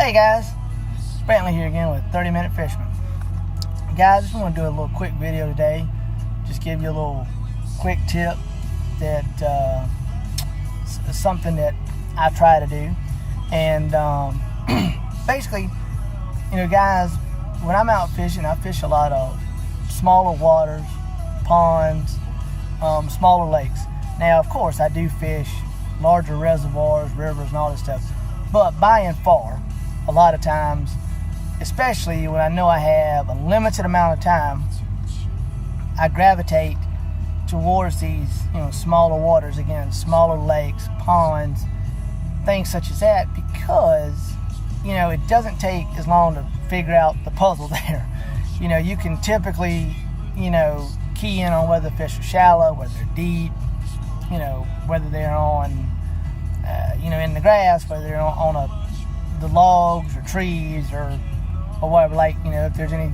Hey guys, Brantley here again with 30-Minute Fisherman. Guys, I just want to do a little quick video today. Just give you a little quick tip that is something that I try to do. And basically, you know guys, when I'm out fishing, I fish a lot of smaller waters, ponds, smaller lakes. Now, of course, I do fish larger reservoirs, rivers, and all this stuff. But by and far, a lot of times, especially when I know I have a limited amount of time, I gravitate towards these, smaller waters, again, smaller lakes, ponds, things such as that, because, it doesn't take as long to figure out the puzzle there. You can typically, key in on whether the fish are shallow, whether they're deep, whether they're on, in the grass, whether they're on the logs or trees or whatever, like, if there's any,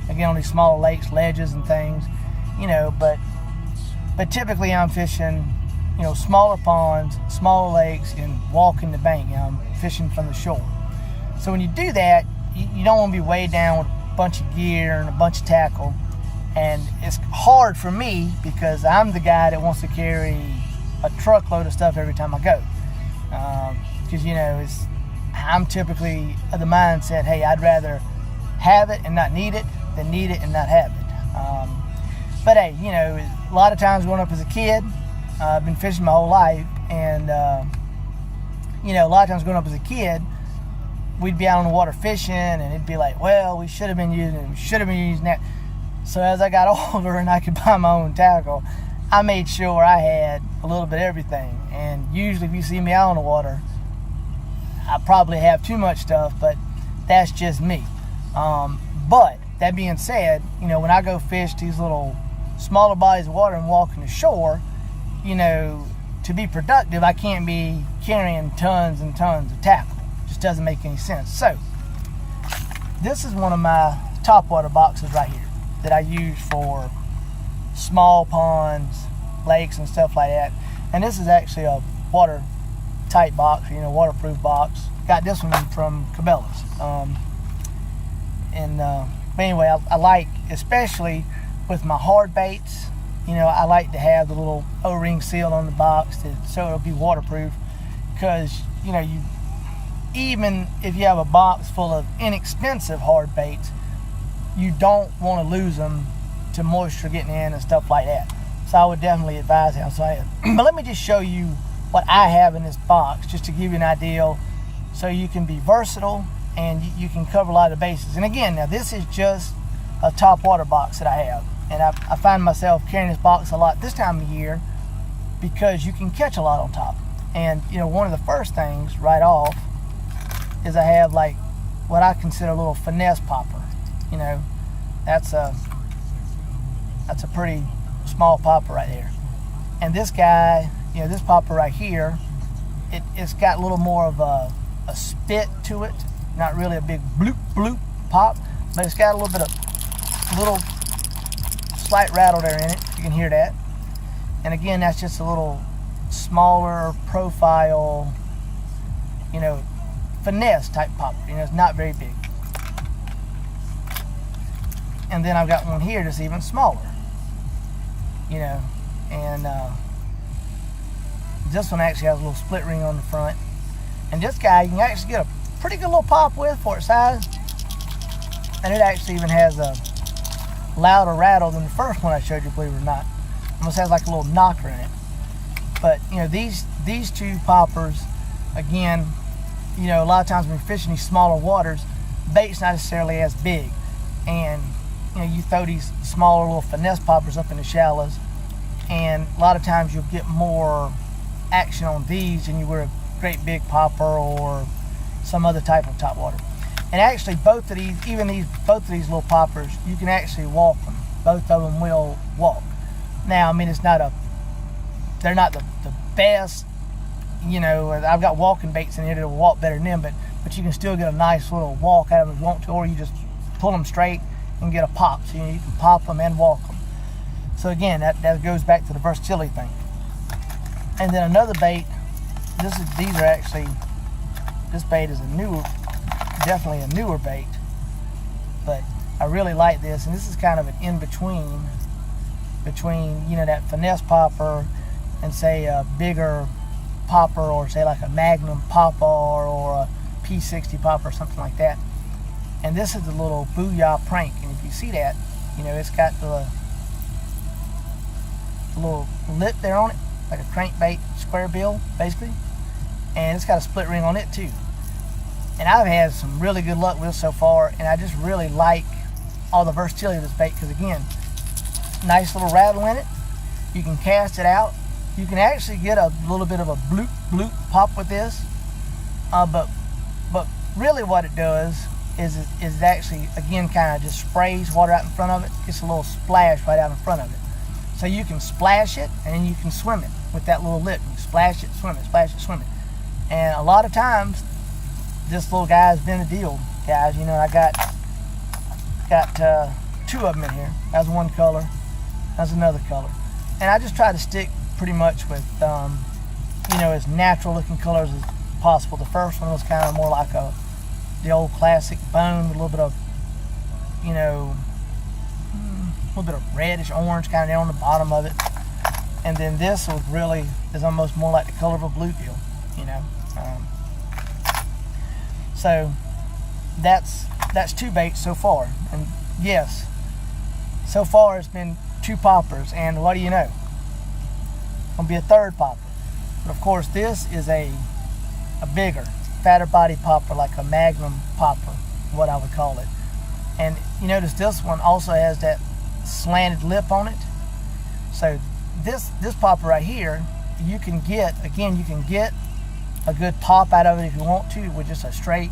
again, on these smaller lakes, ledges and things, but typically I'm fishing, smaller ponds, smaller lakes, and walking the bank. I'm fishing from the shore. So when you do that, you don't want to be weighed down with a bunch of gear and a bunch of tackle. And it's hard for me because I'm the guy that wants to carry a truckload of stuff every time I go. Because, I'm typically of the mindset, hey, I'd rather have it and not need it than need it and not have it. But hey, a lot of times growing up as a kid, I've been fishing my whole life, and a lot of times growing up as a kid, we'd be out on the water fishing, and it'd be like, well, we should have been using it, we should have been using that. So as I got older and I could buy my own tackle, I made sure I had a little bit of everything. And usually if you see me out on the water, I probably have too much stuff, but that's just me. But that being said, when I go fish these little smaller bodies of water and walking the shore, to be productive, I can't be carrying tons and tons of tackle. It just doesn't make any sense. So this is one of my Topwater boxes right here that I use for small ponds, lakes, and stuff like that. And this is actually a watertight box, waterproof box. Got this one from Cabela's. But anyway, I like, especially with my hard baits, I like to have the little O-ring seal on the box so it'll be waterproof. Because, even if you have a box full of inexpensive hard baits, you don't want to lose them to moisture getting in and stuff like that. So I would definitely advise that. But let me just show you what I have in this box, just to give you an idea, so you can be versatile and you can cover a lot of bases. And again, now this is just a Topwater box that I have, and I find myself carrying this box a lot this time of year because you can catch a lot on top. And one of the first things right off is I have like what I consider a little finesse popper. That's a pretty small popper right there. And this guy, this popper right here, it's got a little more of a spit to it. Not really a big bloop bloop pop, but it's got a little slight rattle there in it. You can hear that. And again, that's just a little smaller profile, finesse type popper. It's not very big. And then I've got one here that's even smaller, and this one actually has a little split ring on the front. And this guy, you can actually get a pretty good little pop with for its size. And it actually even has a louder rattle than the first one I showed you, believe it or not. Almost has like a little knocker in it. But, these two poppers, again, a lot of times when you're fishing these smaller waters, bait's not necessarily as big. And you throw these smaller little finesse poppers up in the shallows, and a lot of times you'll get more action on these than you would a great big popper or some other type of topwater. And actually, both of these little poppers, you can actually walk them. Both of them will walk. Now, I mean, they're not the best. I've got walking baits in here that will walk better than them, but you can still get a nice little walk out of them if you want to, or you just pull them straight and get a pop. So you can pop them and walk them. So again, that goes back to the versatility thing. And then another bait, these are actually, this bait is a newer definitely a newer bait, but I really like this, and this is kind of an in-between between, you know, that finesse popper and say a bigger popper, or say like a Magnum popper or a P60 popper or something like that. And this is the little Booyah Prank, and if you see that, you know, it's got the little lip there on it, like a crankbait square bill basically, and it's got a split ring on it too. And I've had some really good luck with it so far, and I just really like all the versatility of this bait, because again, nice little rattle in it. You can cast it out. You can actually get a little bit of a bloop bloop pop with this, but really what it does is actually, again, kind of just sprays water out in front of it. Gets a little splash right out in front of it, so you can splash it and then you can swim it with that little lip. You splash it, swim it, splash it, swim it. And a lot of times this little guy has been a deal, guys. You know, I got two of them in here. That's one color, that's another color, and I just try to stick pretty much with you know, as natural looking colors as possible. The first one was kind of more like the old classic bone with a little bit of, you know, a little bit of reddish orange kind of down on the bottom of it, and then this was really is almost more like the color of a bluegill, you know. So that's two baits so far, and yes, so far it's been two poppers, and what do you know, gonna be a third popper. But of course this is a bigger, fatter body popper, like a Magnum popper, what I would call it. And you notice this one also has that slanted lip on it. So this popper right here, you can get, again, you can get a good pop out of it if you want to, with just a straight,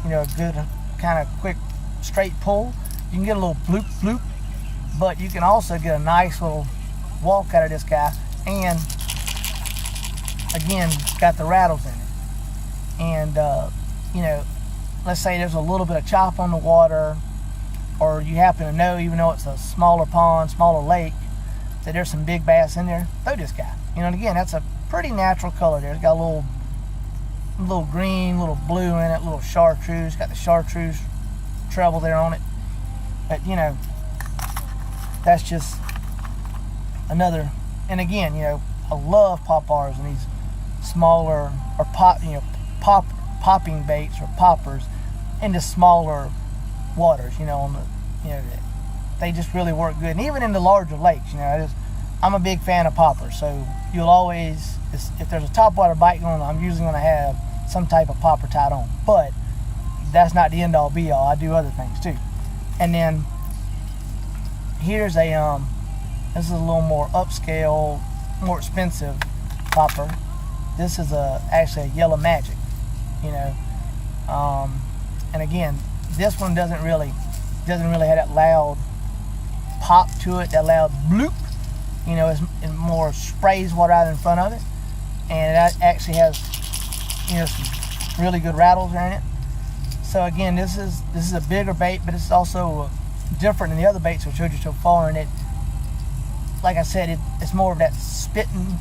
you know, a good kind of quick straight pull. You can get a little bloop bloop, but you can also get a nice little walk out of this guy, and again, got the rattles in it. And you know, let's say there's a little bit of chop on the water, or you happen to know, even though it's a smaller pond, smaller lake, that there's some big bass in there, throw this guy. You know, and again, that's a pretty natural color there. It's got a little green, little blue in it, little chartreuse. Got the chartreuse treble there on it. But you know, that's just another. And again, you know, I love poppers and these smaller, or popping baits or poppers into smaller waters. You know, on the, you know, they just really work good. And even in the larger lakes, you know, I'm a big fan of poppers. So you'll always, if there's a topwater bite going on, I'm usually going to have some type of popper tied on. But that's not the end all be all. I do other things too. And then here's a this is a little more upscale, more expensive popper. This is actually a Yellow Magic, you know. And again, this one doesn't really have that loud pop to it, that loud bloop. You know, it more sprays water out in front of it, and it actually has, you know, some really good rattles in it. So again, this is a bigger bait, but it's also different than the other baits I showed you so far. And it, like I said, it's more of that spitting,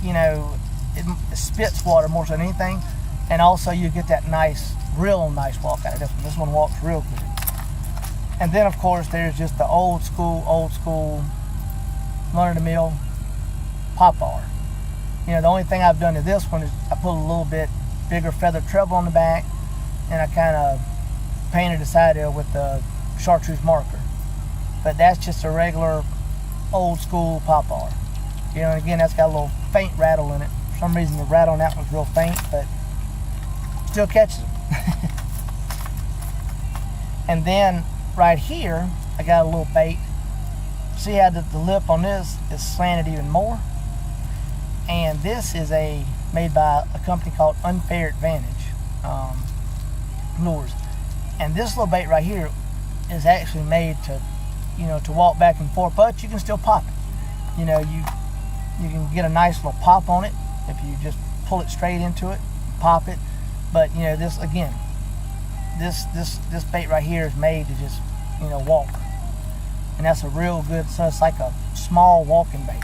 you know, it spits water more so than anything. And also you get that nice, real nice walk out of this one. This one walks real good. And then of course there's just the old school run-of-the-mill popper. You know, the only thing I've done to this one is I put a little bit bigger feather treble on the back, and I kind of painted the side there with the chartreuse marker. But that's just a regular old school popper. You know, and again, that's got a little faint rattle in it. For some reason the rattle on that one's real faint, but still catches them. And then right here I got a little bait. See how the lip on this is slanted even more? And this is made by a company called Unfair Advantage lures. And this little bait right here is actually made to, you know, to walk back and forth, but you can still pop it. You know, you can get a nice little pop on it if you just pull it straight into it, pop it. But you know, this again, this bait right here is made to just, you know, walk. And that's a real good, so it's like a small walking bait.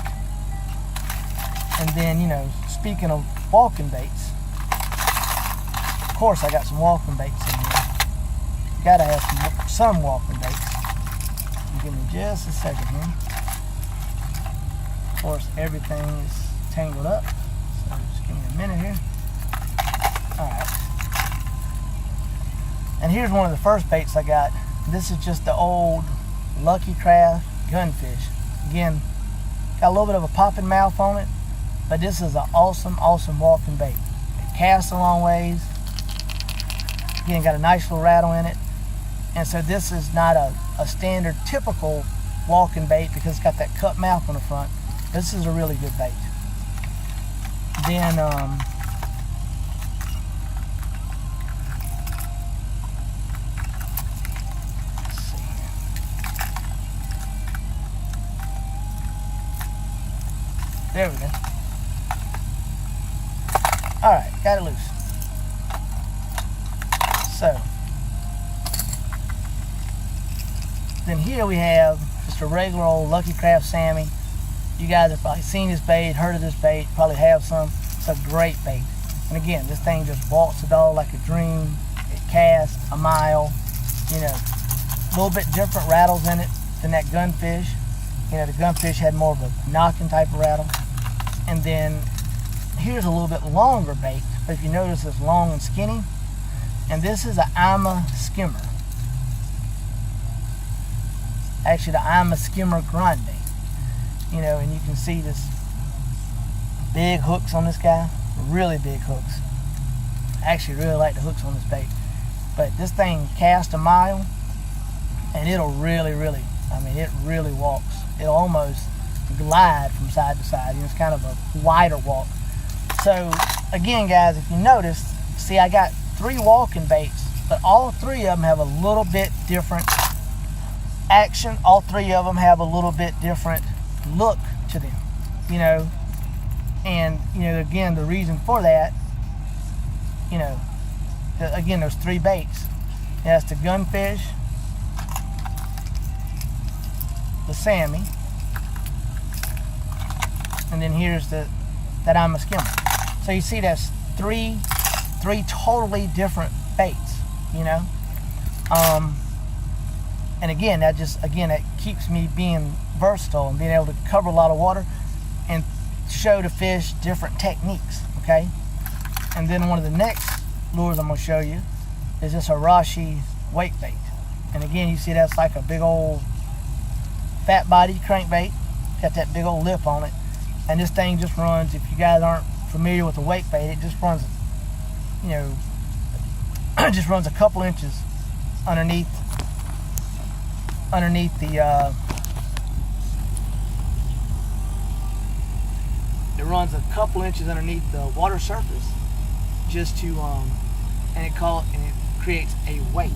And then, you know, speaking of walking baits, of course I got some walking baits in here. gotta have some walking baits. Give me just a second here. Of course, everything is tangled up, so just give me a minute here. Alright. And here's one of the first baits I got. This is just the old Lucky Craft gunfish. Again, got a little bit of a popping mouth on it, but this is an awesome walking bait. It casts a long ways. Again, got a nice little rattle in it. And so this is not a standard typical walking bait because it's got that cut mouth on the front. This is a really good bait. Then let's see here. There we go. Alright, got it loose. So then here we have just a regular old Lucky Craft Sammy. You guys have probably seen this bait, heard of this bait, probably have some. It's a great bait. And again, this thing just walks the dog like a dream. It casts a mile. You know, a little bit different rattles in it than that gunfish. You know, the gunfish had more of a knocking type of rattle. And then here's a little bit longer bait, but if you notice it's long and skinny. And this is an Ima skimmer. Actually, the Ima skimmer grande. You know, and you can see this big hooks on this guy, really big hooks. I actually really like the hooks on this bait. But this thing casts a mile, and it'll really, I mean, it really walks. It'll almost glide from side to side. You know, it's kind of a wider walk. So, again, guys, if you notice, see, I got 3 walking baits, but all 3 of them have a little bit different action. All 3 of them have a little bit different look to them, you know. And, you know, again, the reason for that, you know, again, there's 3 baits. That's the gunfish, the Sammy, and then here's that Ima skimmer. So you see that's three totally different baits, you know. And again, that keeps me being versatile and being able to cover a lot of water and show the fish different techniques, okay? And then one of the next lures I'm going to show you is this Arashi wake bait. And again, you see that's like a big old fat body crankbait, got that big old lip on it. And this thing just runs, if you guys aren't familiar with the wake bait, it just runs, you know, just runs a couple inches underneath the it runs a couple inches underneath the water surface just to and it creates a wake.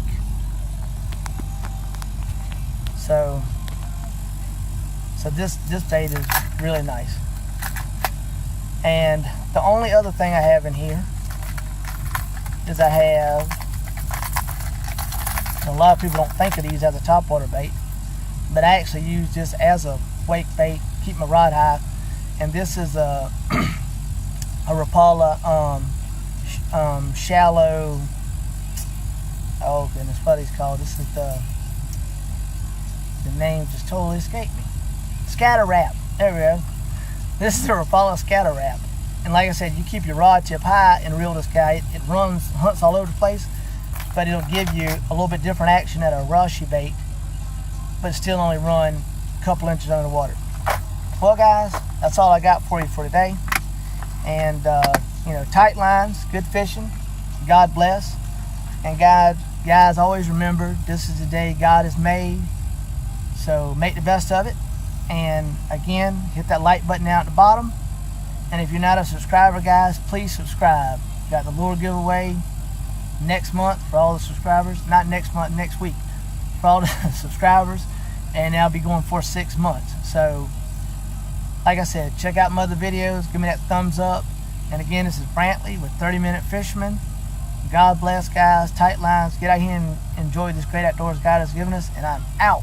So this bait is really nice. And the only other thing I have in here is I have, a lot of people don't think of these as a topwater bait, but I actually use this as a wake bait, keep my rod high. And this is a Rapala shallow, oh goodness, what is called? This is the name just totally escaped me. Scatter wrap. There we go. This is a Rapala scatter wrap. And like I said, you keep your rod tip high and reel this guy. It hunts all over the place, but it'll give you a little bit different action than a Arashi bait, but still only run a couple inches under the water. Well, guys, that's all I got for you for today. And you know, tight lines, good fishing, God bless. And guys, always remember, this is the day God has made, so make the best of it. And again, hit that like button down at the bottom. And if you're not a subscriber, guys, please subscribe. Got the lure giveaway next month for all the subscribers. Not next month, next week for all the subscribers. And I'll be going for 6 months. So, like I said, check out my other videos. Give me that thumbs up. And again, this is Brantley with 30-Minute Fisherman. God bless, guys. Tight lines. Get out here and enjoy this great outdoors God has given us. And I'm out.